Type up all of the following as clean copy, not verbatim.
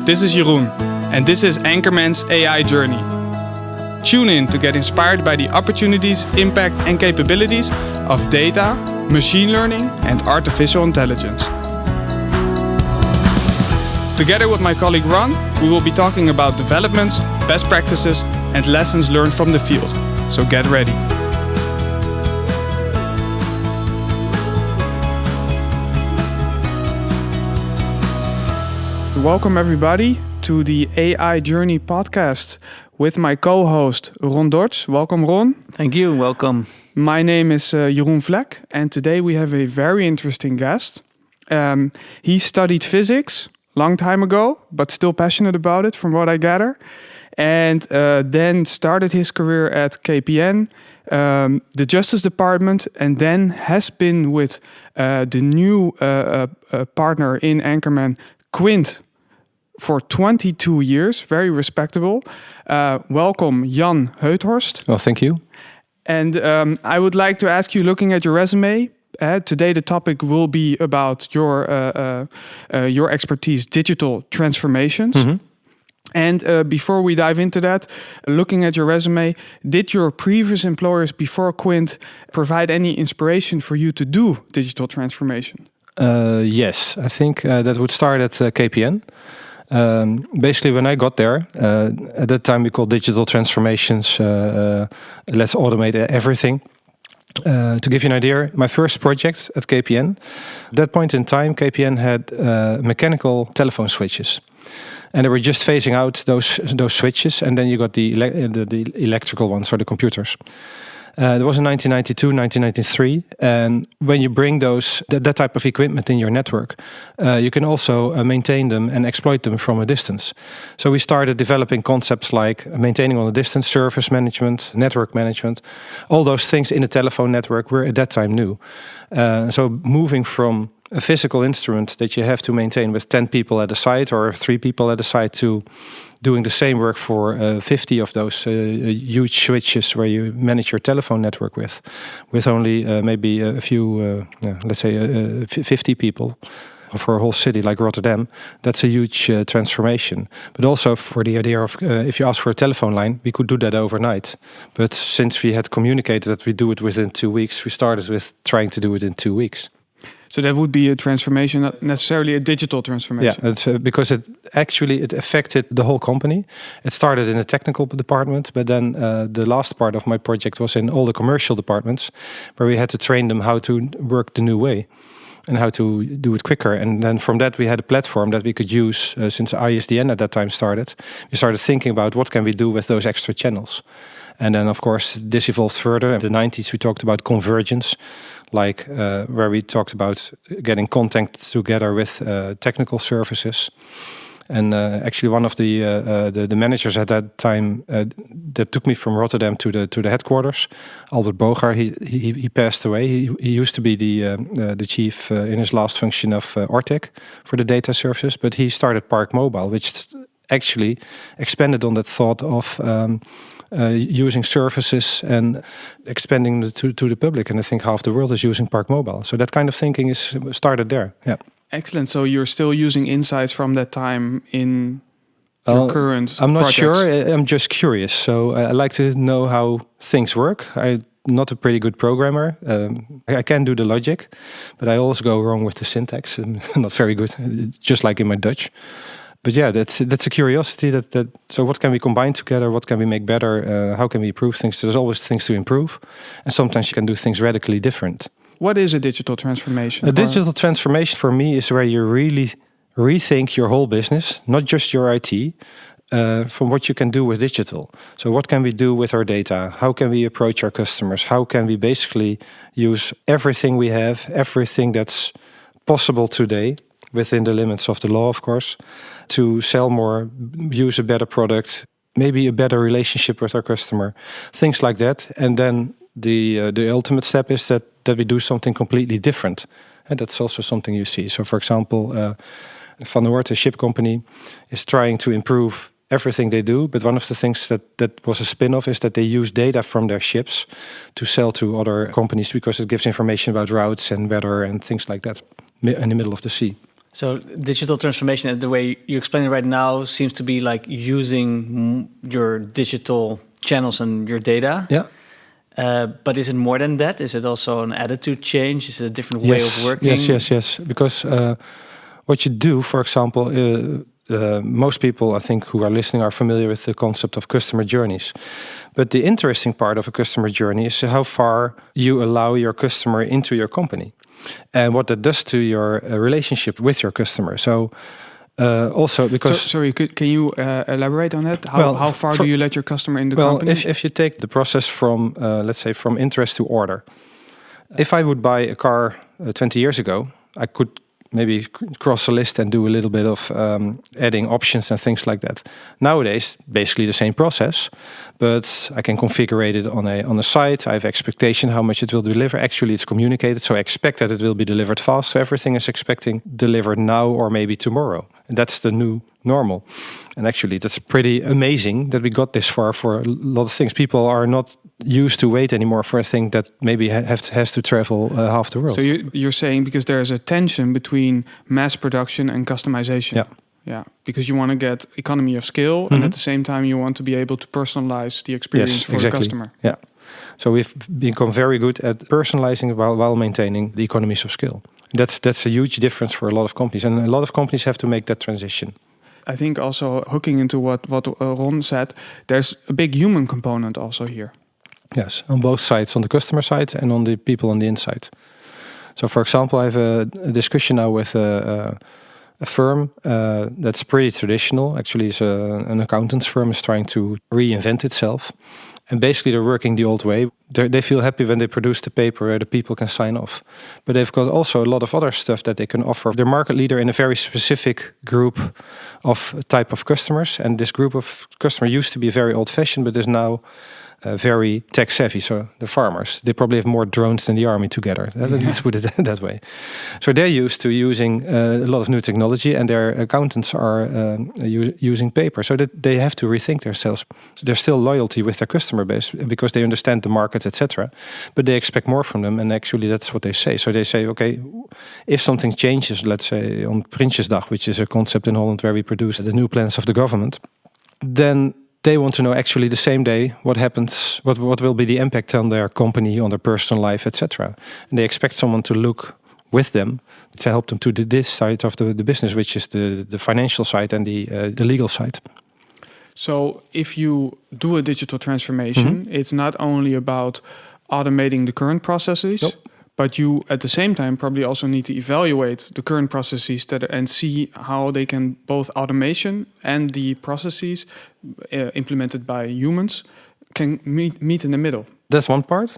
this is Jeroen, and this is Anchorman's AI Journey. Tune in to get inspired by the opportunities, impact, and capabilities of data, machine learning, and artificial intelligence. Together with my colleague Ron, we will be talking about developments, best practices, and lessons learned from the field. So get ready. Welcome everybody to the AI Journey podcast with my co-host Ron Dortz. Welcome Ron. Thank you, welcome. My name is Jeroen Vlek, and today we have a very interesting guest. He studied physics long time ago, but still passionate about it from what I gather. And then started his career at KPN, the Justice Department, and then has been with the new partner in Anchorman, Quint, for 22 years, very respectable. Welcome, Jan Heuthorst. Well, thank you. And I would like to ask you, looking at your resume, today the topic will be about your expertise, digital transformations. Mm-hmm. And before we dive into that, looking at your resume, did your previous employers before Quint provide any inspiration for you to do digital transformation? Yes, I think that would start at KPN. Basically, when I got there, at that time we called digital transformations, let's automate everything. To give you an idea, my first project at KPN, at that point in time, KPN had mechanical telephone switches. And they were just phasing out those switches, and then you got the electrical ones, or the computers. It was in 1992, 1993, and when you bring that type of equipment in your network, you can also maintain them and exploit them from a distance. So we started developing concepts like maintaining on a distance, service management, network management. All those things in a telephone network were at that time new. So moving from a physical instrument that you have to maintain with 10 people at a site or 3 people at a site to doing the same work for 50 of those huge switches where you manage your telephone network with only maybe a few, let's say 50 people for a whole city like Rotterdam. That's a huge transformation. But also for the idea of if you ask for a telephone line, we could do that overnight. But since we had communicated that we do it within 2 weeks, we started with trying to do it in 2 weeks. So that would be a transformation, not necessarily a digital transformation. Yeah, it's, because it affected the whole company. It started in the technical department, but then the last part of my project was in all the commercial departments, where we had to train them how to work the new way and how to do it quicker. And then from that, we had a platform that we could use since ISDN at that time started. We started thinking about what can we do with those extra channels. And then, of course, this evolved further. In the 90s, we talked about convergence, like where we talked about getting content together with technical services. And actually, one of the managers at that time that took me from Rotterdam to the headquarters, Albert Bogar, he passed away. He used to be the chief in his last function of Ortec for the data services, but he started Park Mobile, which actually expanded on that thought of using services and expanding to the public. And I think half the world is using Park Mobile. So that kind of thinking is started there. Yeah. Excellent. So you're still using insights from that time in your current I'm not projects. sure. I'm just curious. So I like to know how things work. I'm not a pretty good programmer. I can do the logic, but I always go wrong with the syntax. I'm not very good, just like in my Dutch. But yeah, that's a curiosity. So what can we combine together? What can we make better? How can we improve things? There's always things to improve, and sometimes you can do things radically different. What is a digital transformation? A digital transformation for me is where you really rethink your whole business, not just your IT, from what you can do with digital. So what can we do with our data? How can we approach our customers? How can we basically use everything we have, everything that's possible today, within the limits of the law, of course, to sell more, use a better product, maybe a better relationship with our customer, things like that. And then the ultimate step is that we do something completely different. And that's also something you see. So, for example, Van Oort, a ship company, is trying to improve everything they do. But one of the things that was a spin-off is that they use data from their ships to sell to other companies because it gives information about routes and weather and things like that in the middle of the sea. So digital transformation, the way you explain it right now, seems to be like using your digital channels and your data. Yeah. But is it more than that? Is it also an attitude change? Is it a different way of working? Yes. Because what you do, for example, most people, I think, who are listening are familiar with the concept of customer journeys. But the interesting part of a customer journey is how far you allow your customer into your company and what that does to your relationship with your customer. So also because... Sorry, can you elaborate on that? How far do you let your customer in the company? If you take the process from, let's say, from interest to order. If I would buy a car 20 years ago, I could maybe cross a list and do a little bit of adding options and things like that. Nowadays, basically the same process, but I can configure it on a site. I have expectation how much it will deliver. Actually, it's communicated, so I expect that it will be delivered fast. So everything is expecting delivered now or maybe tomorrow. And that's the new normal. And actually, that's pretty amazing that we got this far for a lot of things. People are not used to wait anymore for a thing that maybe has to travel half the world. So you're saying because there's a tension between mass production and customization. Yeah, because you want to get economy of scale, and at the same time you want to be able to personalize the experience for the customer. Yeah. So we've become very good at personalizing while maintaining the economies of scale. That's a huge difference for a lot of companies, and a lot of companies have to make that transition. I think also hooking into what Ron said, there's a big human component also here. Yes, on both sides, on the customer side and on the people on the inside. So, for example, I have a discussion now with a firm that's pretty traditional. Actually, it's an accountant's firm is trying to reinvent itself. And basically, they're working the old way. They feel happy when they produce the paper where the people can sign off. But they've got also a lot of other stuff that they can offer. They're market leader in a very specific group of type of customers. And this group of customers used to be very old-fashioned, but is now very tech savvy. So the farmers, they probably have more drones than the army together. Let's put it that way. So they're used to using a lot of new technology, and their accountants are using paper. So that they have to rethink themselves. There's still loyalty with their customer base because they understand the market, etc. But they expect more from them, and actually that's what they say. So they say, okay, if something changes, let's say on Prinsjesdag, which is a concept in Holland where we produce the new plans of the government, then they want to know actually the same day what happens, what will be the impact on their company, on their personal life, etc. And they expect someone to look with them to help them to this side of the business, which is the financial side and the legal side. So if you do a digital transformation, it's not only about automating the current processes, but you at the same time probably also need to evaluate the current processes and see how they can both automation and the processes implemented by humans can meet in the middle. That's one part.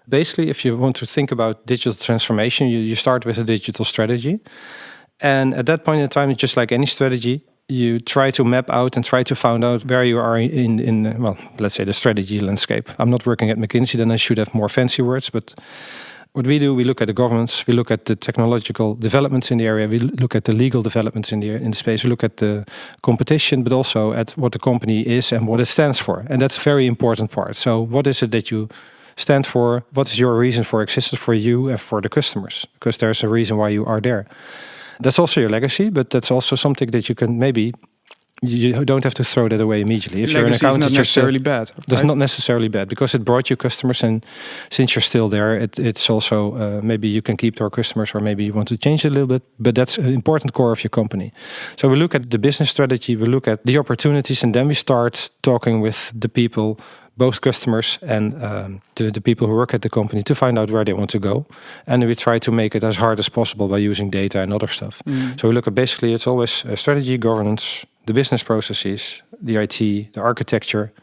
Basically, if you want to think about digital transformation, you start with a digital strategy. And at that point in time, just like any strategy, you try to map out and try to find out where you are in well, let's say the strategy landscape. I'm not working at McKinsey, then I should have more fancy words, but what we do, we look at the governments, we look at the technological developments in the area, we look at the legal developments in the space, we look at the competition, but also at what the company is and what it stands for. And that's a very important part. So what is it that you stand for? What is your reason for existence for you and for the customers? Because there's a reason why you are there. That's also your legacy, but that's also something that you can maybe... You don't have to throw that away immediately. If legacy you're an accountant, is not necessarily bad. That's not necessarily bad because it brought you customers, and since you're still there, it's also maybe you can keep your customers, or maybe you want to change it a little bit. But that's an important core of your company. So we look at the business strategy, we look at the opportunities, and then we start talking with the people, both customers and the people who work at the company, to find out where they want to go. And we try to make it as hard as possible by using data and other stuff. So we look at basically, it's always strategy, governance, the business processes, the IT, the architecture,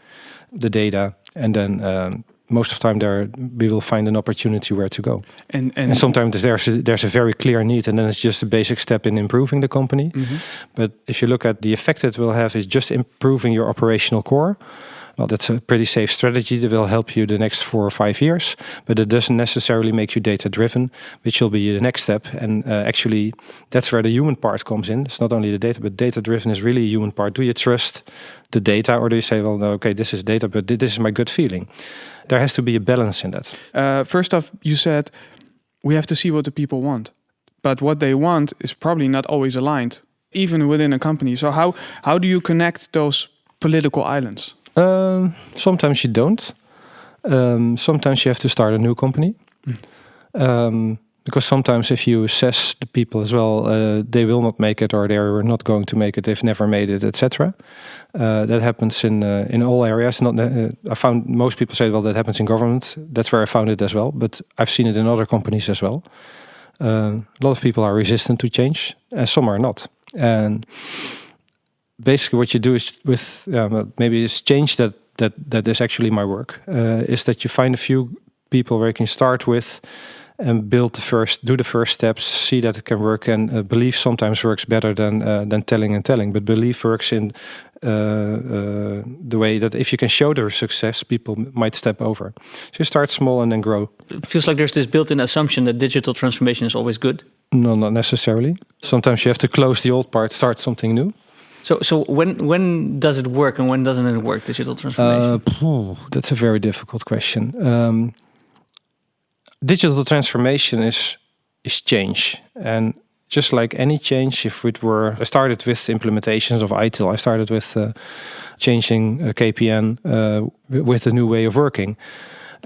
the data, and then most of the time there we will find an opportunity where to go. And sometimes there's a very clear need, and then it's just a basic step in improving the company. But if you look at the effect it will have is just improving your operational core. Well, that's a pretty safe strategy that will help you the next 4 or 5 years, but it doesn't necessarily make you data-driven, which will be the next step. And actually, that's where the human part comes in. It's not only the data, but data-driven is really a human part. Do you trust the data, or do you say, well, no, okay, this is data, but this is my gut feeling? There has to be a balance in that. First off, you said we have to see what the people want. but what they want is probably not always aligned, even within a company. So how do you connect those political islands? Sometimes you don't. Sometimes you have to start a new company. Because sometimes if you assess the people as well, they will not make it, or they're not going to make it, they've never made it, etc. That happens in all areas. I found most people say, well, that happens in government. That's where I found it as well. But I've seen it in other companies as well. A lot of people are resistant to change, and some are not. And basically what you do is maybe it's change that is actually my work, is that you find a few people where you can start with and do the first steps, see that it can work, and belief sometimes works better than telling. But belief works in the way that if you can show their success, people might step over. So you start small and then grow. It feels like there's this built-in assumption that digital transformation is always good. No, not necessarily. Sometimes you have to close the old part, start something new. So when does it work and when doesn't it work, digital transformation? That's a very difficult question. Digital transformation is change. And just like any change, I started with implementations of ITIL. I started with changing KPN with a new way of working.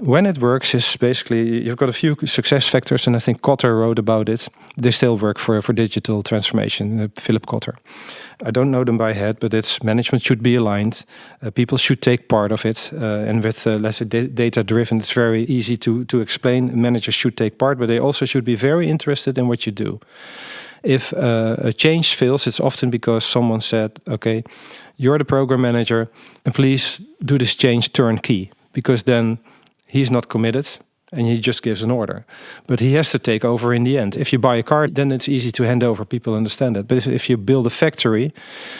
When it works is basically, you've got a few success factors, and I think Kotter wrote about it. They still work for digital transformation, Philip Kotter. I don't know them by head, but it's management should be aligned. People should take part of it. And with, let's say, data-driven, it's very easy to explain. Managers should take part, but they also should be very interested in what you do. If a change fails, it's often because someone said, okay, you're the program manager, and please do this change turnkey, because then he's not committed and he just gives an order. But he has to take over in the end. If you buy a car, then it's easy to hand over. People understand that. But if you build a factory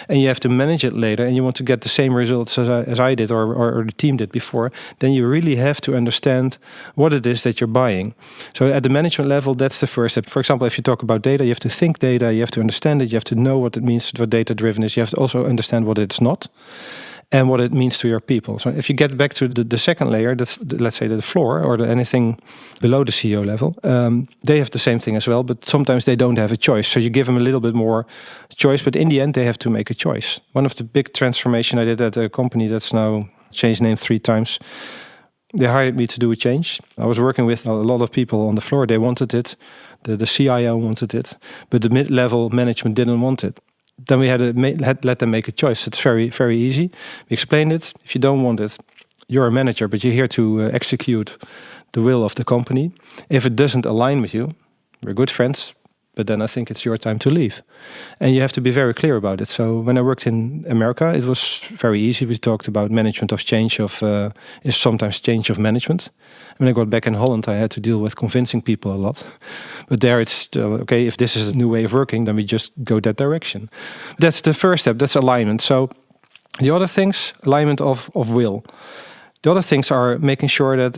and you have to manage it later and you want to get the same results as I did or the team did before, then you really have to understand what it is that you're buying. So at the management level, that's the first step. For example, if you talk about data, you have to think data, you have to understand it, you have to know what it means, what data-driven is. You have to also understand what it's not, and what it means to your people. So if you get back to the second layer, that's, let's say, the floor or anything below the CEO level, they have the same thing as well, but sometimes they don't have a choice. So you give them a little bit more choice, but in the end, they have to make a choice. One of the big transformation I did at a company that's now changed name 3 times, they hired me to do a change. I was working with a lot of people on the floor. They wanted it. The CIO wanted it, but the mid-level management didn't want it. Then we had let them make a choice. It's very, very easy. We explained it. If you don't want it, you're a manager, but you're here to execute the will of the company. If it doesn't align with you, we're good friends, but then I think it's your time to leave. And you have to be very clear about it. So when I worked in America, it was very easy. We talked about management of change is sometimes change of management. When I got back in Holland, I had to deal with convincing people a lot. But there it's, okay, if this is a new way of working, then we just go that direction. That's the first step, that's alignment. So the other things, alignment of will. The other things are making sure that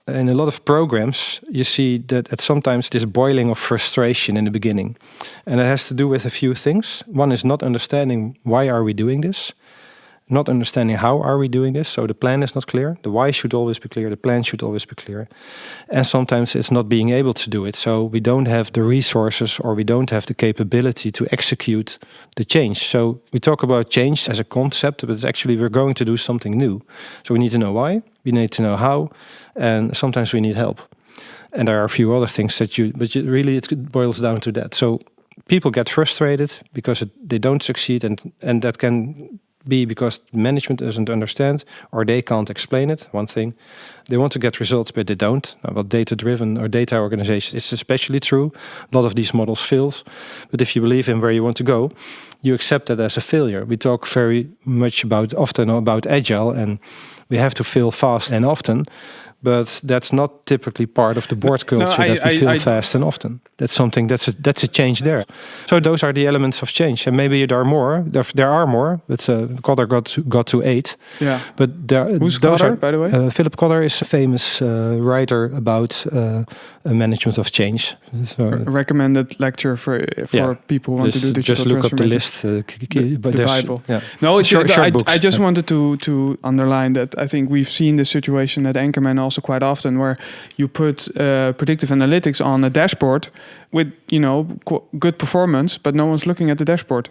in a lot of programs, you see that at sometimes this boiling of frustration in the beginning. And it has to do with a few things. One is not understanding why are we doing this. Not understanding how are we doing this. So the plan is not clear. The why should always be clear. The plan should always be clear. And sometimes it's not being able to do it. So we don't have the resources or we don't have the capability to execute the change. So we talk about change as a concept, but it's actually we're going to do something new. So we need to know why. We need to know how. And sometimes we need help. And there are a few other things really it boils down to that. So people get frustrated because they don't succeed, and that can be because management doesn't understand or they can't explain it, one thing. They want to get results, but they don't. About data-driven or data organization, it's especially true. A lot of these models fails. But if you believe in where you want to go, you accept that as a failure. We talk very much often about agile, and we have to fail fast and often. But that's not typically part of the board culture that we fail fast and often. That's something that's a change there. So those are the elements of change, and maybe there are more. There are more, but Kotter got to 8. Yeah. But who's Kotter, by the way? Philip Kotter is a famous writer about management of change. So, recommended lecture for people who want to do digital just look up the list. But the Bible. Yeah. No, it's short books. I just wanted to underline that I think we've seen this situation at Anchorman also also quite often, where you put predictive analytics on a dashboard with, good performance, but no one's looking at the dashboard.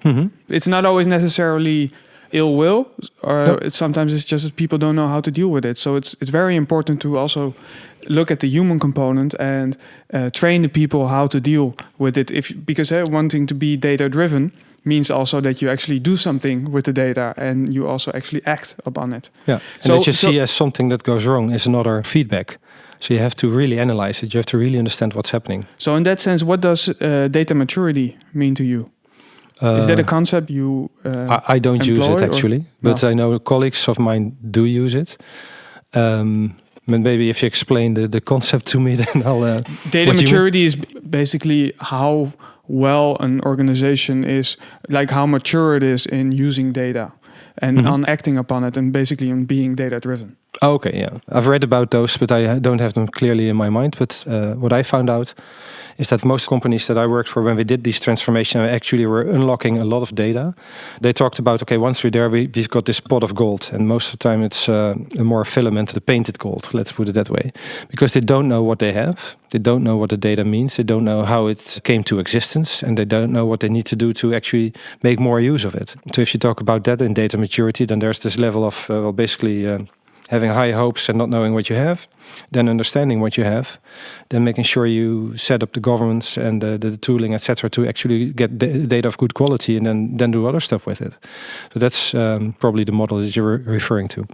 It's not always necessarily ill will, or sometimes it's just that people don't know how to deal with it. So it's very important to also look at the human component and train the people how to deal with it. Because wanting to be data driven means also that you actually do something with the data and you also actually act upon it. Yeah, and that you see as something that goes wrong is another feedback. So you have to really analyze it. You have to really understand what's happening. So in that sense, what does data maturity mean to you? Is that a concept you I don't use it actually, but no? I know colleagues of mine do use it. Maybe if you explain the concept to me, then I'll... data maturity is basically how well an organization is, like how mature it is in using data and on acting upon it, and basically on being data driven. Oh, okay, yeah. I've read about those, but I don't have them clearly in my mind. But what I found out is that most companies that I worked for, when we did these transformation, actually were unlocking a lot of data. They talked about, okay, once we're there, we've got this pot of gold. And most of the time it's a more filament, the painted gold, let's put it that way. Because they don't know what they have. They don't know what the data means. They don't know how it came to existence. And they don't know what they need to do to actually make more use of it. So if you talk about that in data maturity, then there's this level of, basically... having high hopes and not knowing what you have, then understanding what you have, then making sure you set up the governance and the tooling, etc., to actually get data of good quality, and then do other stuff with it. So that's probably the model that you're referring to.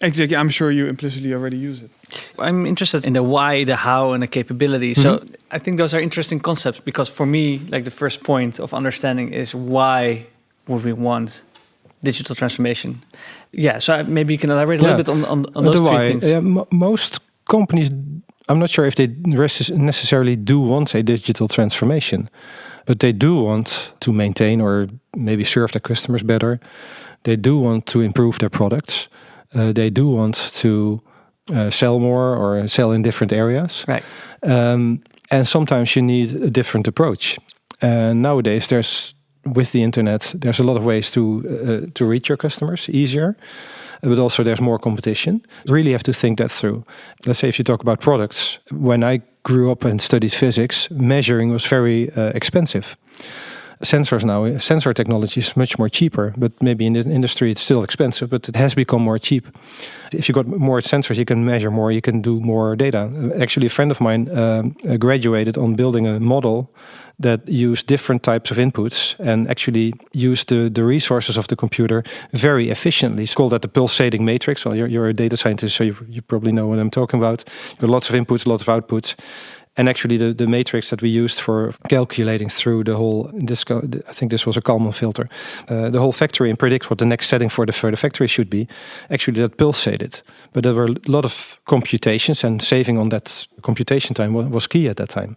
Exactly. I'm sure you implicitly already use it. I'm interested in the why, the how, and the capability. So I think those are interesting concepts, because for me, like the first point of understanding is why would we want digital transformation? Yeah, so maybe you can elaborate a little bit on those three things. Most companies, I'm not sure if they necessarily do want a digital transformation, but they do want to maintain or maybe serve their customers better. They do want to improve their products. They do want to sell more or sell in different areas. Right. And sometimes you need a different approach. Nowadays, with the internet, there's a lot of ways to reach your customers easier, but also there's more competition. You really have to think that through. Let's say if you talk about products, when I grew up and studied physics, measuring was very expensive. Sensor technology is much more cheaper, but maybe in the industry it's still expensive, but it has become more cheap. If you got more sensors, you can measure more, you can do more data. Actually, a friend of mine graduated on building a model that used different types of inputs and actually used the resources of the computer very efficiently. It's called that the Pulsating Matrix. Well, you're a data scientist, so you probably know what I'm talking about. You've got lots of inputs, lots of outputs. And actually the matrix that we used for calculating through the whole, I think this was a Kalman filter, the whole factory, and predict what the next setting for the factory should be, actually that pulsated. But there were a lot of computations, and saving on that computation time was key at that time.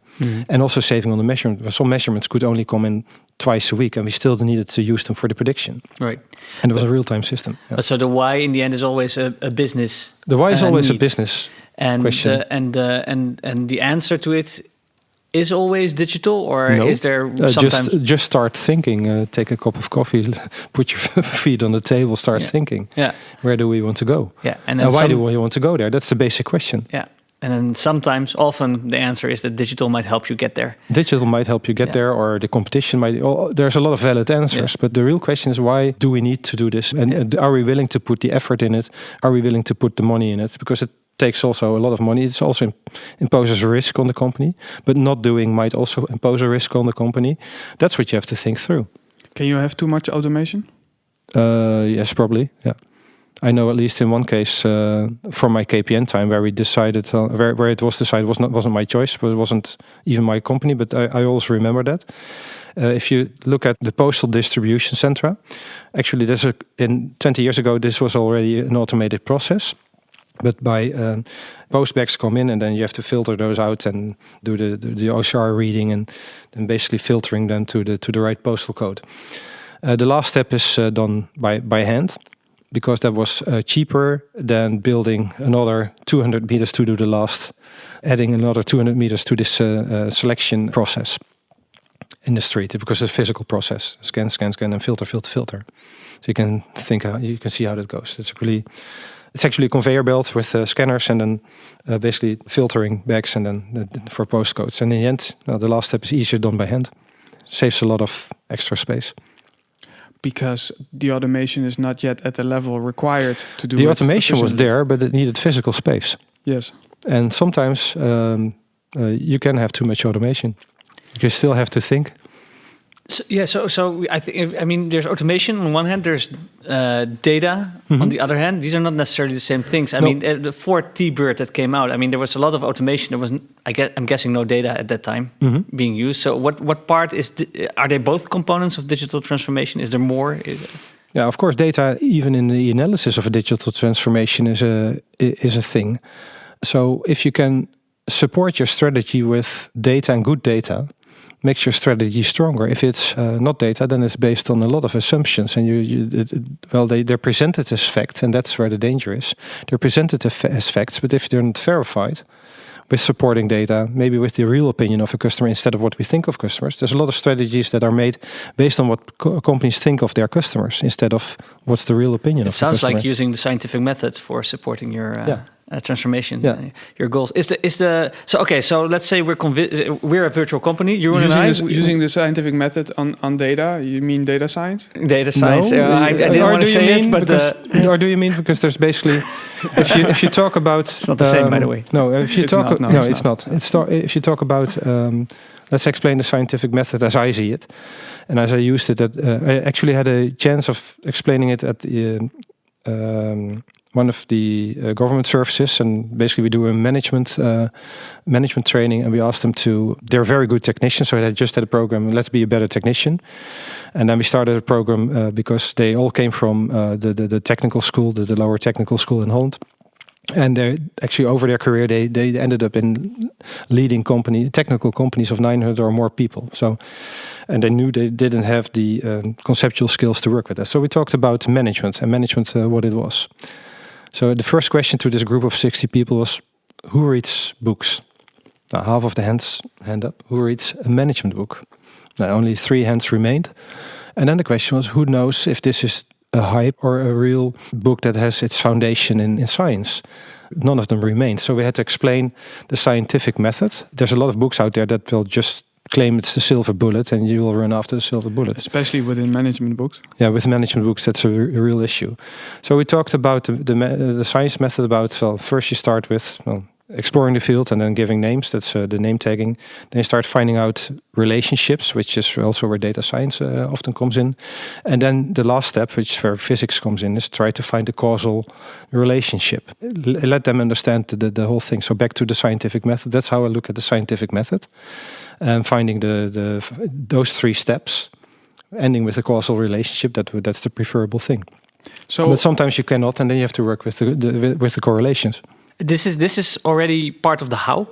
And also saving on the measurement. Some measurements could only come in twice a week, and we still needed to use them for the prediction. Right. And it was a real-time system. Yeah. So the why in the end is always a business. The why is always need. a business and question. And the answer to it is always digital, or No. is there sometimes just start thinking? Take a cup of coffee, put your feet on the table, start thinking. Yeah. Where do we want to go? Yeah. And why do we want to go there? That's the basic question. Yeah. And then often the answer is that digital might help you get there. Digital might help you get there, or the competition might. There's a lot of valid answers, but the real question is, why do we need to do this? And are we willing to put the effort in it? Are we willing to put the money in it? Because it takes also a lot of money. It also imposes a risk on the company, but not doing might also impose a risk on the company. That's what you have to think through. Can you have too much automation? Yes, probably. Yeah. I know at least in one case from my KPN time where we decided where it was decided wasn't my choice, but it wasn't even my company. But I also remember that. If you look at the postal distribution centra, actually, in 20 years ago this was already an automated process. But by post bags come in, and then you have to filter those out and do the OCR reading, and then basically filtering them to the right postal code. The last step is done by hand, because that was cheaper than building another 200 meters to do the last, adding another 200 meters to this selection process in the street, because it's a physical process. Scan, and filter. So you can see how that goes. It's really It's actually a conveyor belt with scanners and then basically filtering bags and then for postcodes. And in the end, the last step is easier done by hand. Saves a lot of extra space. Because the automation is not yet at the level required to do the it automation was efficiently. there, but it needed physical space. Yes. And sometimes you can have too much automation. You still have to think. So I think, I mean, there's automation on one hand, there's data on the other hand. These are not necessarily the same things. I mean, the Ford T-Bird that came out, I mean, there was a lot of automation. There was, I'm guessing, no data at that time being used. So what part is, are they both components of digital transformation? Is there more? Yeah, of course, data, even in the analysis of a digital transformation, is a thing. So if you can support your strategy with data and good data, makes your strategy stronger. If it's not data, then it's based on a lot of assumptions, and they're presented as fact, and that's where the danger is. They're presented as facts, but if they're not verified with supporting data, maybe with the real opinion of a customer instead of what we think of customers, there's a lot of strategies that are made based on what companies think of their customers instead of what's the real opinion of the customer. It sounds like using the scientific method for supporting your transformation, your goals. So let's say we're a virtual company. Jeroen and I using the scientific method on data. You mean data science? Data science. No, I didn't want to say it, but or do you mean because there's basically if you talk about it's not the same, by the way. No, if you talk it's not. If you talk about let's explain the scientific method as I see it, and as I used it. I actually had a chance of explaining it at the. One of the government services, and basically we do a management training, and we asked them they're very good technicians, so they just had a program, let's be a better technician. And then we started a program because they all came from the technical school, the lower technical school in Holland. And they actually, over their career, they ended up in leading technical companies of 900 or more people. So, and they knew they didn't have the conceptual skills to work with that. So we talked about management, what it was. So the first question to this group of 60 people was, who reads books? Now, half of the hand up. Who reads a management book? Now, only 3 hands remained. And then the question was, who knows if this is a hype or a real book that has its foundation in science? None of them remained. So we had to explain the scientific method. There's a lot of books out there that will just claim it's the silver bullet, and you will run after the silver bullet. Especially within management books. Yeah, with management books, that's a real issue. So we talked about the science method. First you start with exploring the field and then giving names. That's the name tagging. Then you start finding out relationships, which is also where data science often comes in. And then the last step, which where physics comes in, is try to find the causal relationship. Let them understand the whole thing. So back to the scientific method. That's how I look at the scientific method. And finding those 3 steps, ending with a causal relationship, that's the preferable thing. But sometimes you cannot, and then you have to work with the correlations. This is already part of the how?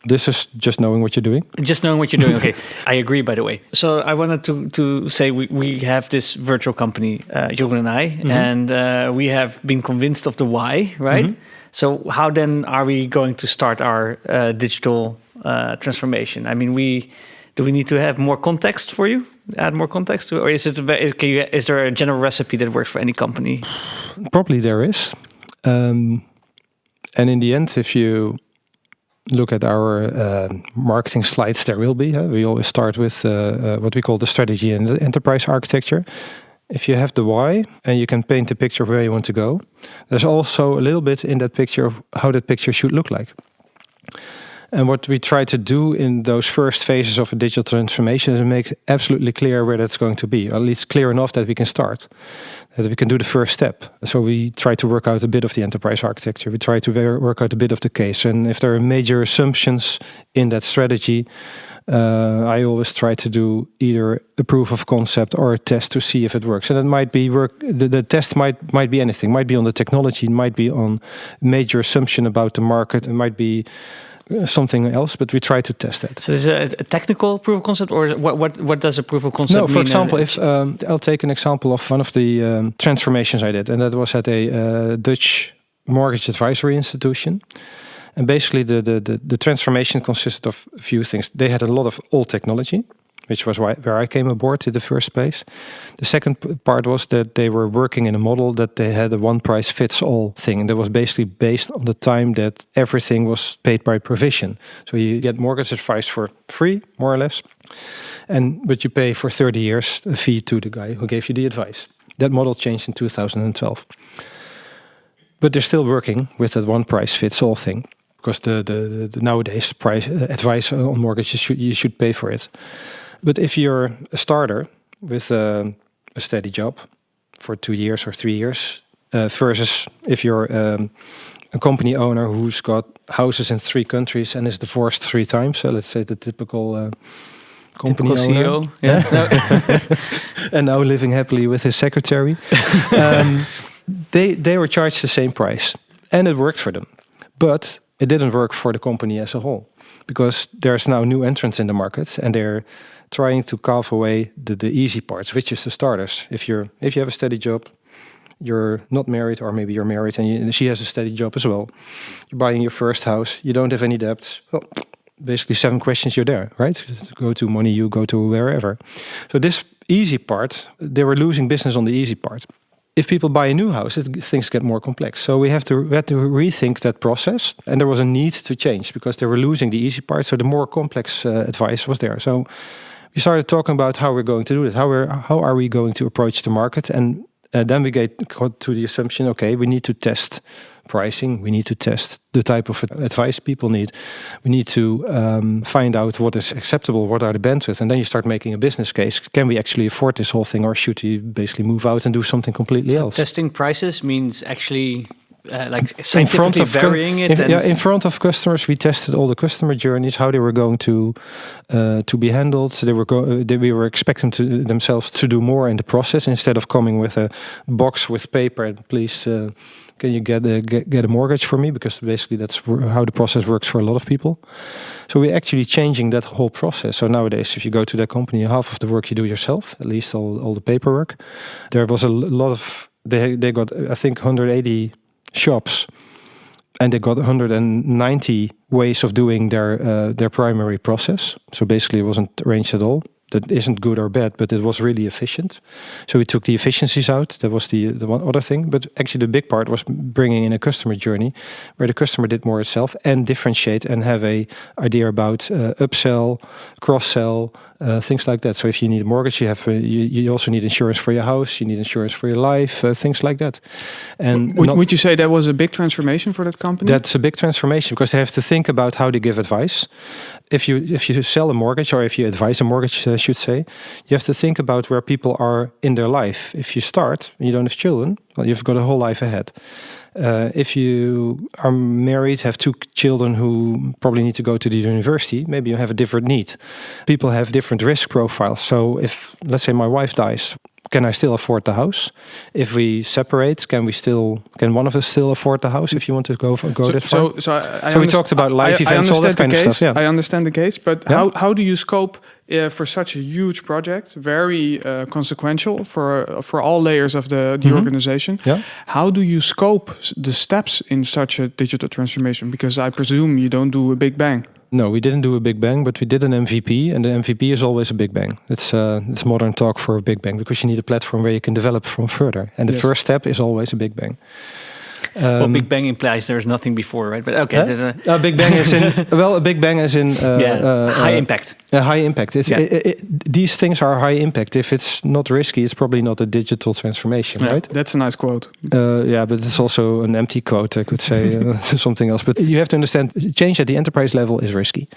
This is just knowing what you're doing. Just knowing what you're doing. Okay, I agree, by the way. So I wanted to say we have this virtual company, Jeroen and I, and we have been convinced of the why, right? So how then are we going to start our digital transformation? I mean, do we need to have more context for you? Add more context to it? Or is there a general recipe that works for any company? Probably there is. And in the end, if you look at our marketing slides, there will be. We always start with what we call the strategy and the enterprise architecture. If you have the why and you can paint a picture of where you want to go, there's also a little bit in that picture of how that picture should look like. And what we try to do in those first phases of a digital transformation is make absolutely clear where that's going to be, or at least clear enough that we can start, that we can do the first step. So we try to work out a bit of the enterprise architecture. We try to work out a bit of the case. And if there are major assumptions in that strategy, I always try to do either a proof of concept or a test to see if it works. And it might be the test might be anything. Might be on the technology, might be on major assumption about the market, it might be something else, but we try to test that. So is it a technical proof of concept, or what does a proof of concept mean? No, for example, if I'll take an example of one of the transformations I did, and that was at a Dutch mortgage advisory institution. And basically the transformation consisted of a few things. They had a lot of old technology, which was where I came aboard in the first place. The second part was that they were working in a model that they had a one-price-fits-all thing. And that was basically based on the time that everything was paid by provision. So you get mortgage advice for free, more or less. But you pay for 30 years a fee to the guy who gave you the advice. That model changed in 2012. But they're still working with that one-price-fits-all thing. Because the nowadays advice on mortgages, you should pay for it. But if you're a starter with a steady job for 2 years or 3 years, versus if you're a company owner who's got houses in 3 countries and is divorced 3 times, so let's say the typical company typical owner, CEO, yeah, and now living happily with his secretary, they were charged the same price, and it worked for them, but it didn't work for the company as a whole, because there's now new entrants in the market, and they're trying to carve away the easy parts, which is the starters. If you have a steady job, you're not married, or maybe you're married and she has a steady job as well. You're buying your first house, you don't have any debts. Well, basically 7 questions, you're there, right? Go to money, you go to wherever. So this easy part, they were losing business on the easy part. If people buy a new house, things get more complex. So we had to rethink that process, and there was a need to change because they were losing the easy part. So the more complex advice was there. So we started talking about how we're going to do it. How are we going to approach the market? And then we got to the assumption, okay, we need to test pricing. We need to test the type of advice people need. We need to find out what is acceptable, what are the bandwidth, and then you start making a business case. Can we actually afford this whole thing, or should we basically move out and do something completely else? Testing prices means actually like scientifically varying it. In front of customers, we tested all the customer journeys, how they were going to be handled. We were expecting themselves to do more in the process instead of coming with a box with paper and please. Can you get a mortgage for me? Because basically that's how the process works for a lot of people. So we're actually changing that whole process. So nowadays, if you go to that company, half of the work you do yourself, at least all the paperwork. There was a lot of, they got, I think, 180 shops, and they got 190 ways of doing their primary process. So basically it wasn't arranged at all. That isn't good or bad, but it was really efficient. So we took the efficiencies out. That was the one other thing. But actually the big part was bringing in a customer journey where the customer did more itself and differentiate and have a idea about upsell, cross-sell, things like that. So if you need a mortgage, you also need insurance for your house, you need insurance for your life, things like that. And would you say that was a big transformation for that company? That's a big transformation because they have to think about how they give advice. If you sell a mortgage, or if you advise a mortgage, should say, you have to think about where people are in their life. If you start and you don't have children, well, you've got a whole life ahead. If you are married, have 2 children who probably need to go to the university, maybe you have a different need. People have different risk profiles. So if, let's say, my wife dies, can I still afford the house? If we separate, can one of us still afford the house if you want to go that far? So we talked about life events, all that kind of stuff. Yeah. I understand the case, but how do you scope for such a huge project, very consequential for all layers of the organization? Yeah. How do you scope the steps in such a digital transformation? Because I presume you don't do a big bang. No, we didn't do a big bang, but we did an MVP, and the MVP is always a big bang. It's modern talk for a big bang because you need a platform where you can develop from further. And the first step is always a big bang. Well, Big Bang implies there's nothing before, right? But okay, Big Bang is in a Big Bang is in high impact. High impact. These things are high impact. If it's not risky, it's probably not a digital transformation, right? That's a nice quote. But it's also an empty quote. I could say something else. But you have to understand, change at the enterprise level is risky.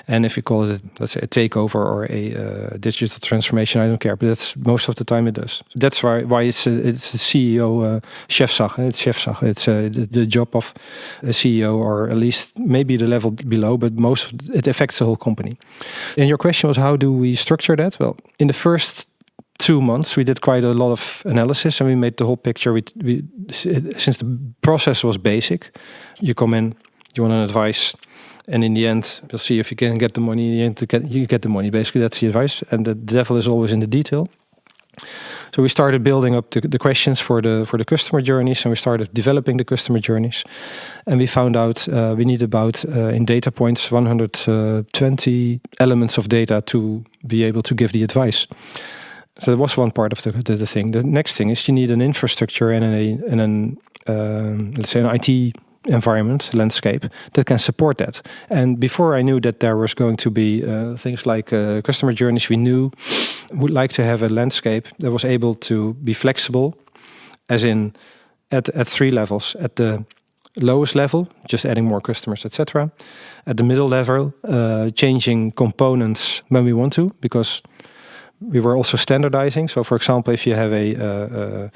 And if you call it, let's say, a takeover or a digital transformation, I don't care. But that's most of the time it does. That's why it's the CEO chefzag. It's chefzag. It's the job of a CEO, or at least maybe the level below. But it affects the whole company. And your question was, how do we structure that? Well, in the first 2 months, we did quite a lot of analysis, and we made the whole picture. Since the process was basic, you come in, you want an advice. And in the end, we'll see if you can get the money. In the end, you get the money. Basically, that's the advice. And the devil is always in the detail. So we started building up the questions for the customer journeys, and we started developing the customer journeys. And we found out we need about, in data points, 120 elements of data to be able to give the advice. So that was one part of the thing. The next thing is you need an infrastructure and let's say an IT environment, landscape, that can support that. And before I knew that there was going to be things like customer journeys, we knew would like to have a landscape that was able to be flexible, as in at 3 levels. At the lowest level, just adding more customers, etc. At the middle level, changing components when we want to, because we were also standardizing. So for example, if you have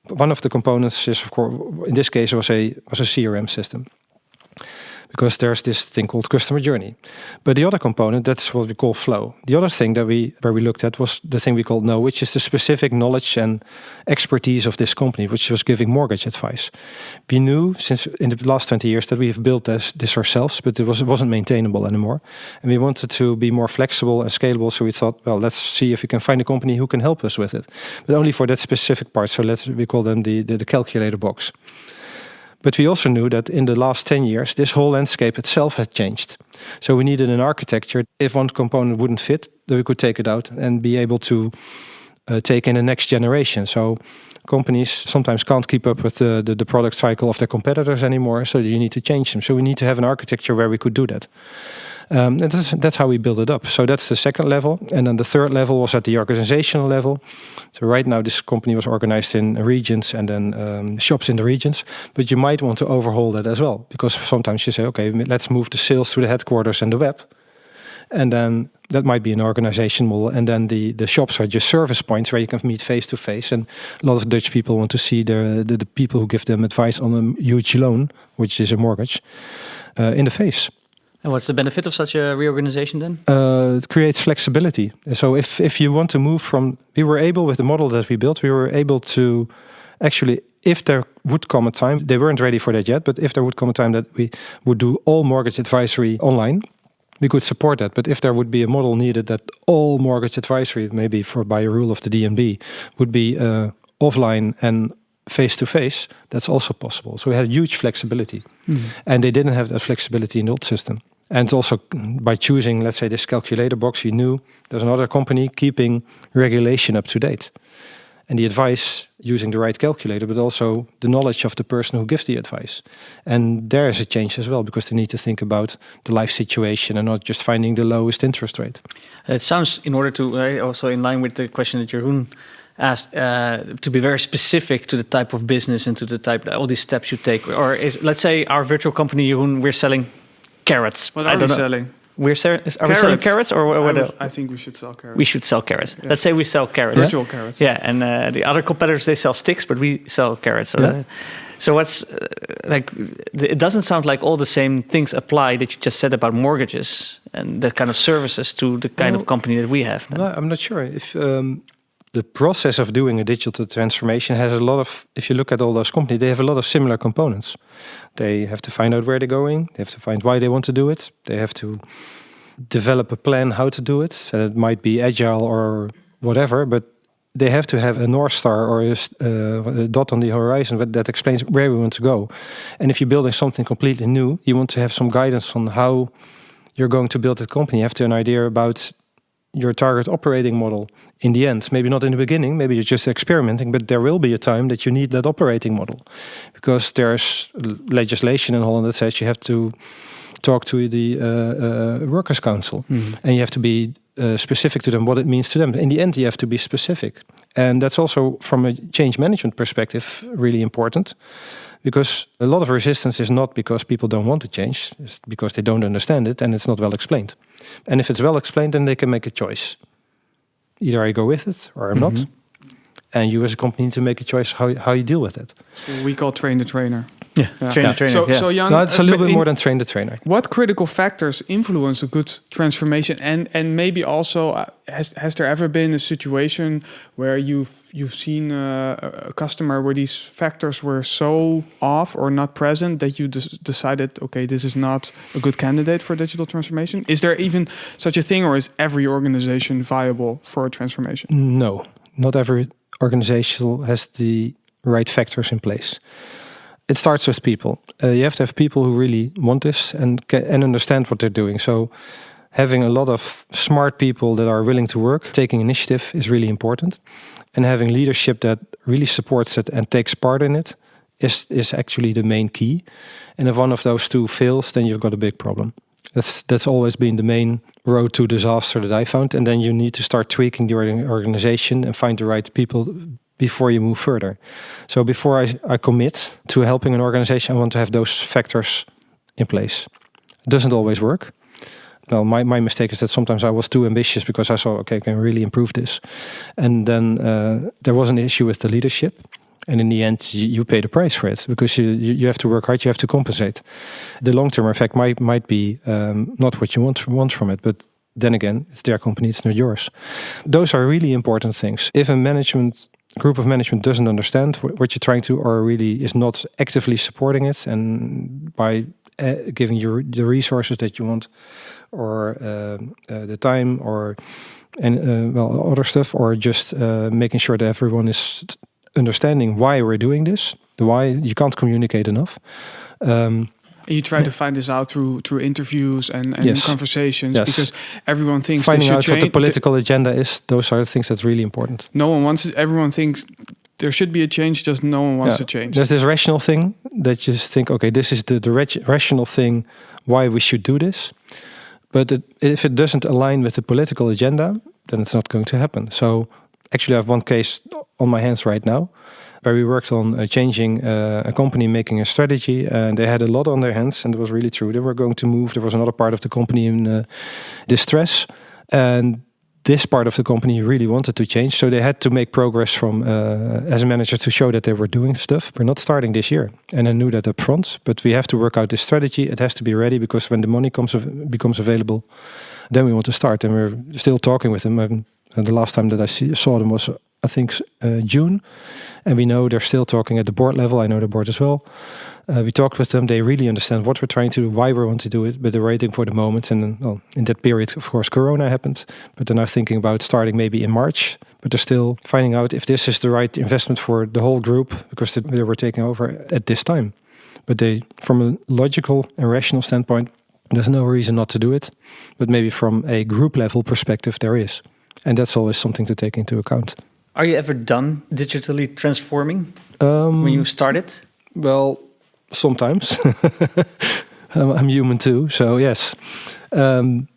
one of the components is, of course, in this case, was a CRM system, because there's this thing called customer journey. But the other component, that's what we call flow. The other thing where we looked at was the thing we called know, which is the specific knowledge and expertise of this company, which was giving mortgage advice. We knew since in the last 20 years that we have built this ourselves, but it wasn't maintainable anymore. And we wanted to be more flexible and scalable. So we thought, well, let's see if we can find a company who can help us with it, but only for that specific part. So we call them the calculator box. But we also knew that in the last 10 years, this whole landscape itself had changed. So we needed an architecture. If one component wouldn't fit, then we could take it out and be able to take in the next generation. So companies sometimes can't keep up with the product cycle of their competitors anymore, so you need to change them. So we need to have an architecture where we could do that. And that's how we build it up. So that's the second level. And then the third level was at the organizational level. So right now this company was organized in regions and then shops in the regions. But you might want to overhaul that as well. Because sometimes you say, okay, let's move the sales to the headquarters and the web. And then that might be an organization model. And then the shops are just service points where you can meet face to face. And a lot of Dutch people want to see the people who give them advice on a huge loan, which is a mortgage, in the face. And what's the benefit of such a reorganization then? It creates flexibility. So if you want to move from, we were able with the model that we built, we were able to actually, if there would come a time, they weren't ready for that yet, but if there would come a time that we would do all mortgage advisory online, we could support that. But if there would be a model needed that all mortgage advisory, maybe by a rule of the DNB, would be offline and face-to-face, that's also possible. So we had huge flexibility. And they didn't have that flexibility in the old system. And also by choosing, let's say, this calculator box, we knew there's another company keeping regulation up to date. And the advice using the right calculator, but also the knowledge of the person who gives the advice. And there is a change as well, because they need to think about the life situation and not just finding the lowest interest rate. It sounds, in order to, also in line with the question that Jeroen asked, to be very specific to the type of business and to the type, all these steps you take. Or let's say our virtual company, Jeroen, we're selling carrots. What are we selling? Are we selling carrots or what? I think we should sell carrots. We should sell carrots. Yeah. Let's say we sell carrots. Virtual carrots. Yeah, and the other competitors, they sell sticks, but we sell carrots. So what's it doesn't sound like all the same things apply that you just said about mortgages and that kind of services to the kind of company that we have. No, I'm not sure if the process of doing a digital transformation has a lot of, if you look at all those companies, they have a lot of similar components. They have to find out where they're going. They have to find why they want to do it. They have to develop a plan how to do it. And it might be agile or whatever, but they have to have a North Star or a dot on the horizon that explains where we want to go. And if you're building something completely new, you want to have some guidance on how you're going to build that company. You have to have an idea about your target operating model in the end. Maybe not in the beginning, maybe you're just experimenting, but there will be a time that you need that operating model, because there's legislation in Holland that says you have to talk to the workers' council, and you have to be specific to them, what it means to them. In the end, you have to be specific. And that's also, from a change management perspective, really important, because a lot of resistance is not because people don't want to change, it's because they don't understand it and it's not well explained. And if it's well explained, then they can make a choice. Either I go with it or I'm not. And you as a company need to make a choice how you deal with it. So we call train the trainer. Train the trainer. So Jan, no, it's a little bit more than train the trainer. What critical factors influence a good transformation? And maybe also, has there ever been a situation where you've seen a customer where these factors were so off or not present that you decided, okay, this is not a good candidate for digital transformation? Is there even such a thing, or is every organization viable for a transformation? No. Not every organization has the right factors in place. It starts with people. You have to have people who really want this and understand what they're doing. So having a lot of smart people that are willing to work, taking initiative is really important. And having leadership that really supports it and takes part in it is actually the main key. And if one of those two fails, then you've got a big problem. That's always been the main road to disaster that I found. And then you need to start tweaking the organization and find the right people before you move further. So before I commit to helping an organization, I want to have those factors in place. It doesn't always work. Well, my mistake is that sometimes I was too ambitious because I saw, okay, I can really improve this. And then there was an issue with the leadership. And in the end, you pay the price for it because you have to work hard, you have to compensate. The long-term effect might be not what you want from it, but then again, it's their company, it's not yours. Those are really important things. If a group of management doesn't understand what you're trying to, or really is not actively supporting it, and by giving you the resources that you want, or the time, or other stuff, or just making sure that everyone is understanding why we're doing this, the why you can't communicate enough. You try to find this out through interviews and yes. Conversations, yes. Because everyone thinks finding out change. what the political agenda is. Those are the things that's really important. No one wants it. Everyone thinks there should be a change, just no one wants to change. There's this rational thing that you just think, okay, this is the rational thing why we should do this. But if it doesn't align with the political agenda, then it's not going to happen. So actually, I have one case on my hands right now where we worked on changing a company, making a strategy, and they had a lot on their hands, and it was really true. They were going to move. There was another part of the company in distress, and this part of the company really wanted to change, so they had to make progress from as a manager to show that they were doing stuff. We're not starting this year, and I knew that up front, but we have to work out this strategy. It has to be ready, because when the money becomes available, then we want to start, and we're still talking with them. And the last time that I saw them was, I think, June. And we know they're still talking at the board level. I know the board as well. We talked with them. They really understand what we're trying to do, why we want to do it, but they're waiting for the moment. And then, in that period, of course, Corona happened. But they're now thinking about starting maybe in March. But they're still finding out if this is the right investment for the whole group, because they were taking over at this time. But from a logical and rational standpoint, there's no reason not to do it. But maybe from a group level perspective, there is. And that's always something to take into account. Are you ever done digitally transforming when you started? Well, sometimes. I'm human too, so yes.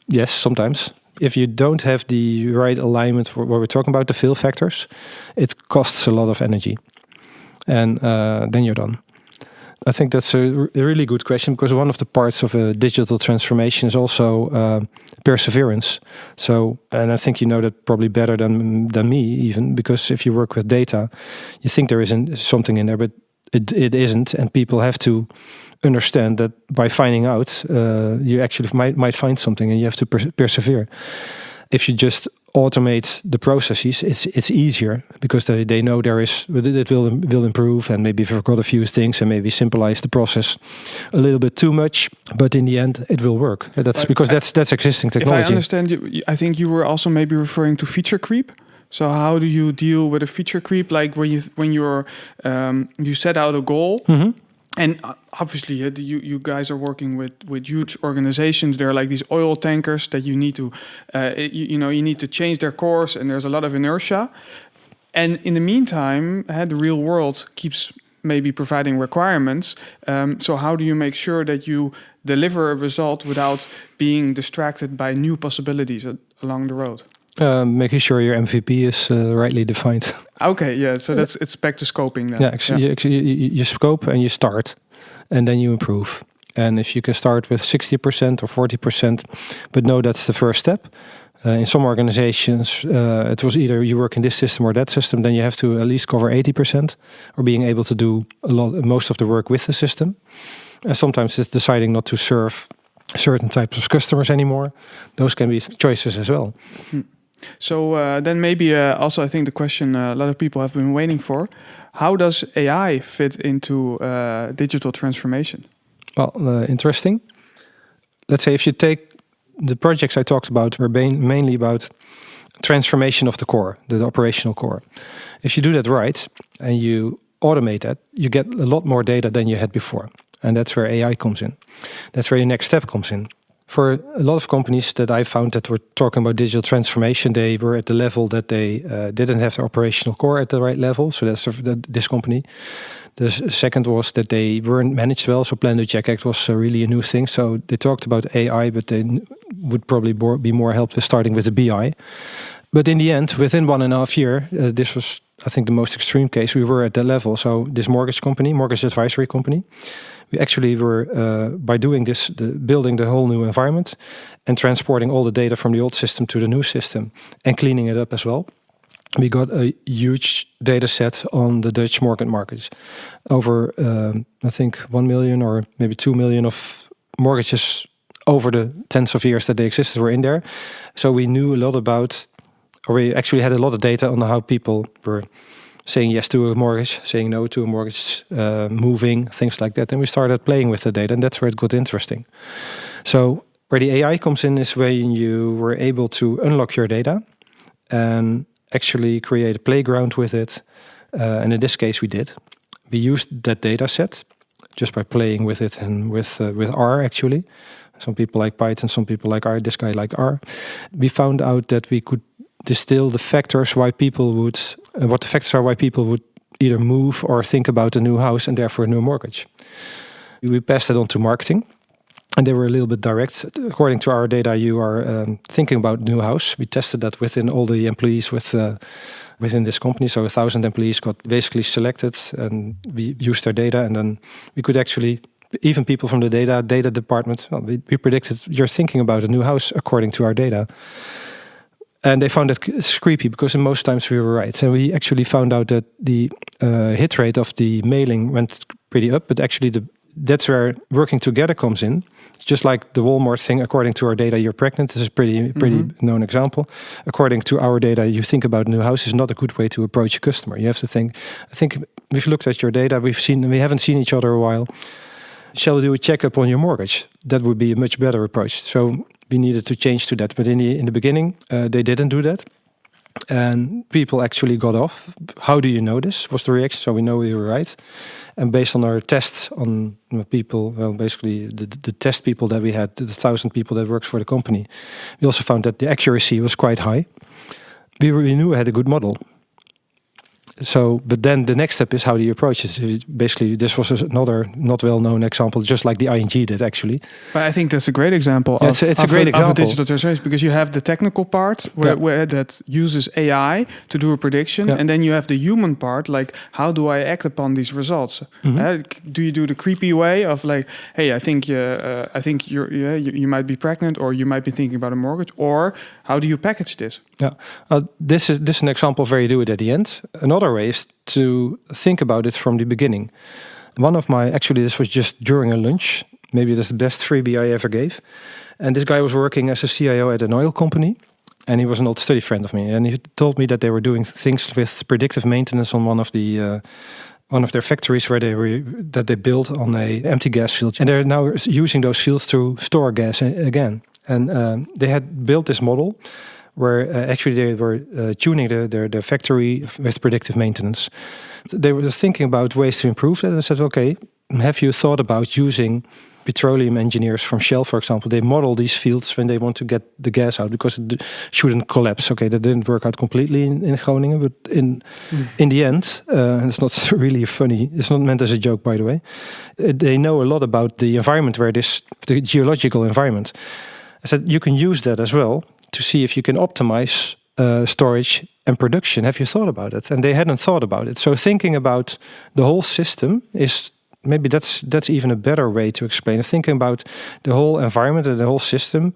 Yes, sometimes. If you don't have the right alignment for what we're talking about, the fail factors, it costs a lot of energy. And then you're done. I think that's a really good question, because one of the parts of a digital transformation is also perseverance. So, and I think you know that probably better than me even, because if you work with data, you think there isn't something in there, but it isn't. And people have to understand that by finding out, you actually might find something, and you have to persevere. If you just automate the processes, it's easier, because they know it will improve, and maybe forgot a few things, and maybe simplifies the process a little bit too much. But in the end, it will work. That's existing technology. If I understand you, I think you were also maybe referring to feature creep. So how do you deal with a feature creep? Like when you set out a goal. Mm-hmm. And obviously, you guys are working with huge organizations. There are like these oil tankers that you need to, you need to change their course, and there's a lot of inertia. And in the meantime, the real world keeps maybe providing requirements. So how do you make sure that you deliver a result without being distracted by new possibilities along the road? Making sure your MVP is rightly defined. Okay, yeah. So it's back to scoping then. Yeah, you scope and you start, and then you improve. And if you can start with 60% or 40%, but no, that's the first step. In some organizations, it was either you work in this system or that system, then you have to at least cover 80%, or being able to do most of the work with the system. And sometimes it's deciding not to serve certain types of customers anymore. Those can be choices as well. So then maybe also I think the question a lot of people have been waiting for, how does AI fit into digital transformation? Well, interesting. Let's say if you take the projects I talked about, were mainly about transformation of the core, the operational core. If you do that right and you automate that, you get a lot more data than you had before. And that's where AI comes in. That's where your next step comes in. For a lot of companies that I found that were talking about digital transformation, they were at the level that they didn't have their operational core at the right level. So that's this company. The second was that they weren't managed well. So Plan, Do, Check, Act was really a new thing. So they talked about AI, but they would probably be more helped with starting with the BI. But in the end, within 1.5 years, this was, I think, the most extreme case. We were at that level. So this mortgage advisory company, we actually were, by doing this, building the whole new environment and transporting all the data from the old system to the new system and cleaning it up as well. We got a huge data set on the Dutch mortgage markets. Over, I think, 1 million or maybe 2 million of mortgages over the tens of years that they existed were in there. So we knew a lot about, or we actually had a lot of data on how people were saying yes to a mortgage, saying no to a mortgage, moving, things like that. And we started playing with the data, and that's where it got interesting. So where the AI comes in is when you were able to unlock your data and actually create a playground with it. And in this case, we did. We used that data set just by playing with it and with R, actually. Some people like Python, some people like R, this guy like R. We found out that we could distill the factors why people would, what the factors are why people would either move or think about a new house and therefore a new mortgage. We passed it on to marketing, and they were a little bit direct. According to our data, you are thinking about a new house. We tested that within all the employees within this company. So 1,000 employees got basically selected, and we used their data, and then we could actually, even people from the data department, well, we predicted you're thinking about a new house according to our data. And they found it creepy because in most times we were right. And we actually found out that the hit rate of the mailing went pretty up, but actually that's where working together comes in. It's just like the Walmart thing. According to our data, you're pregnant. This is a pretty known example. According to our data, you think about a new house is not a good way to approach a customer. You have to think. I think we've looked at your data. We haven't seen each other a while. Shall we do a checkup on your mortgage? That would be a much better approach. So we needed to change to that. But in the beginning, they didn't do that. And people actually got off. How do you know this? Was the reaction. So we know we were right. And based on our tests on people, well, basically the test people that we had, the 1,000 people that worked for the company, we also found that the accuracy was quite high. We knew we had a good model. So, but then the next step is how do you approach it? Basically, this was another not well-known example, just like the ING did actually. But I think that's a great example. Yeah, it's a great example of a digital transformation, because you have the technical part where that uses AI to do a prediction, and then you have the human part, like how do I act upon these results? Do you do the creepy way of like, hey, I think you might be pregnant, or you might be thinking about a mortgage, or how do you package this? Yeah, this is an example of where you do it at the end. Another way is to think about it from the beginning. This was just during a lunch. Maybe that's the best freebie I ever gave. And this guy was working as a CIO at an oil company, and he was an old study friend of me. And he told me that they were doing things with predictive maintenance on one of their factories that they built on a empty gas field, and they're now using those fields to store gas again. And they had built this model where actually they were tuning their factory with predictive maintenance. They were thinking about ways to improve that, and I said, okay, have you thought about using petroleum engineers from Shell, for example? They model these fields when they want to get the gas out because it shouldn't collapse. Okay, that didn't work out completely in Groningen, but in the end, and it's not really funny, it's not meant as a joke, by the way, they know a lot about the environment the geological environment. I said, you can use that as well to see if you can optimize storage and production. Have you thought about it? And they hadn't thought about it. So thinking about the whole system is, maybe that's even a better way to explain it. Thinking about the whole environment and the whole system,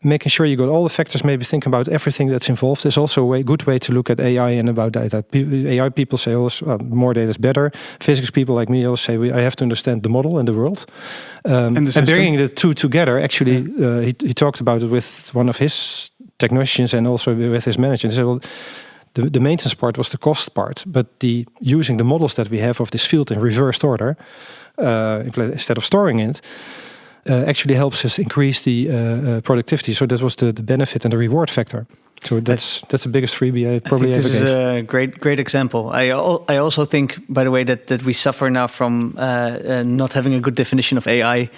making sure you got all the factors, maybe think about everything that's involved is also a good way to look at AI and about data. AI people say, more data is better. Physics people like me always say, I have to understand the model and the world. And bringing the two together, actually, he talked about it with one of his technicians and also with his manager. He said, well, the maintenance part was the cost part, but using the models that we have of this field in reversed order, instead of storing it, actually helps us increase the productivity. So that was the benefit and the reward factor. So that's the biggest freebie I probably ever gave. This is a great example. I also think, by the way, that we suffer now from not having a good definition of AI.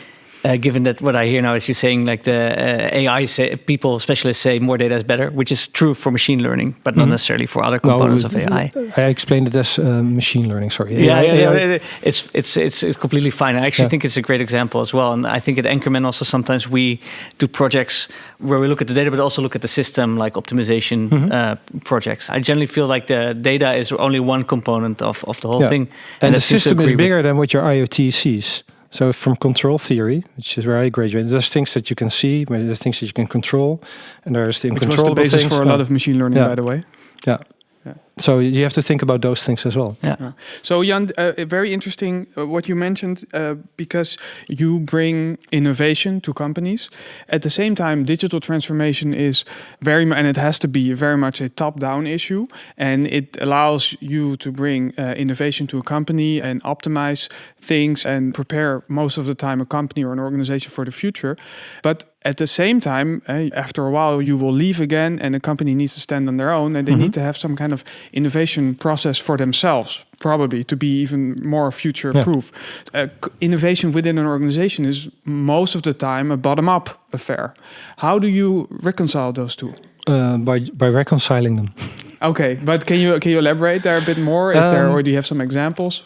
Given that what I hear now is you saying like the AI specialists say more data is better, which is true for machine learning, but not necessarily for other components of AI. I explained it as machine learning. Sorry. Yeah. It's completely fine. I actually think it's a great example as well. And I think at Anchorman also sometimes we do projects where we look at the data, but also look at the system, like optimization projects. I generally feel like the data is only one component of the whole thing. And the system is bigger than what your IoT sees. So from control theory, which is where I graduated, there's things that you can see, there's things that you can control, and there's the uncontrollable things. Which was the basis for a lot of machine learning, by the way. Yeah. So you have to think about those things as well. Yeah. So Jan, very interesting what you mentioned, because you bring innovation to companies. At the same time, digital transformation is and it has to be very much a top-down issue, and it allows you to bring innovation to a company and optimize things and prepare most of the time a company or an organization for the future. But at the same time, after a while, you will leave again, and the company needs to stand on their own, and they need to have some kind of innovation process for themselves, probably, to be even more future-proof. Innovation within an organization is most of the time a bottom-up affair. How do you reconcile those two? By reconciling them. Okay, but can you elaborate there a bit more? Is there, or do you have some examples?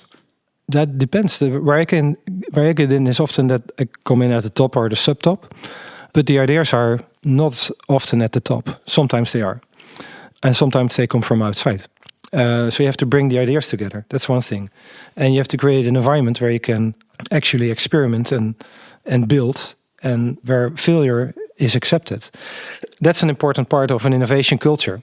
That depends. Where I get in is often that I come in at the top or the subtop. But the ideas are not often at the top. Sometimes they are. And sometimes they come from outside. So you have to bring the ideas together. That's one thing. And you have to create an environment where you can actually experiment and build, and where failure is accepted. That's an important part of an innovation culture.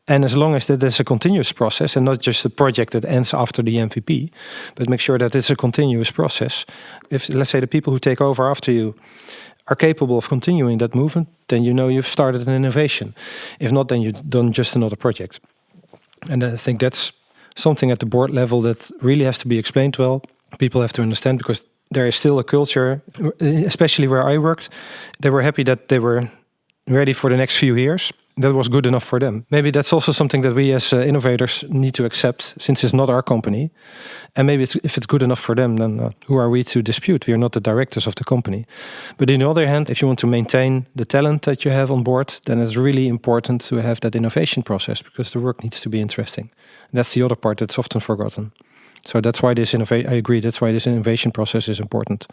And as long as that is a continuous process and not just a project that ends after the MVP, but make sure that it's a continuous process. If, let's say, the people who take over after you are capable of continuing that movement, then you know you've started an innovation. If not, then you've done just another project. And I think that's something at the board level that really has to be explained well. People have to understand, because there is still a culture, especially where I worked. They were happy that they were ready for the next few years. That was good enough for them. Maybe that's also something that we as innovators need to accept, since it's not our company. And maybe if it's good enough for them, then who are we to dispute? We are not the directors of the company. But on the other hand, if you want to maintain the talent that you have on board, then it's really important to have that innovation process, because the work needs to be interesting. And that's the other part that's often forgotten. So that's why I agree, that's why this innovation process is important.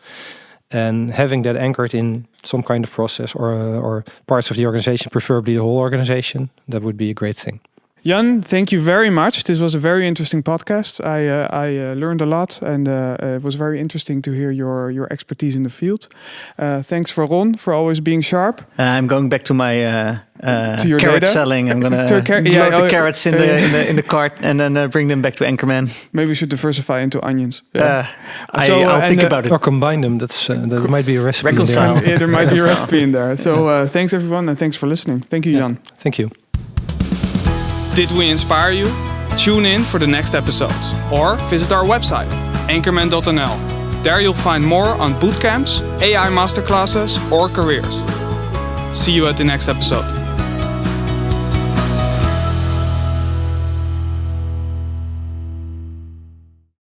And having that anchored in some kind of process or parts of the organization, preferably the whole organization, that would be a great thing. Jan, thank you very much. This was a very interesting podcast. I learned a lot, and it was very interesting to hear your expertise in the field. Thanks for Ron for always being sharp. I'm going back to my to your carrot data selling. I'm going to load the carrots in the cart and then bring them back to Anchorman. Maybe we should diversify into onions. I'll think about it. Or combine them. That might be a recipe. Reconcile. In there. There might be a recipe in there. So thanks everyone, and thanks for listening. Thank you, Jan. Thank you. Did we inspire you? Tune in for the next episodes or visit our website, anchorman.nl. There you'll find more on bootcamps, AI masterclasses, or careers. See you at the next episode.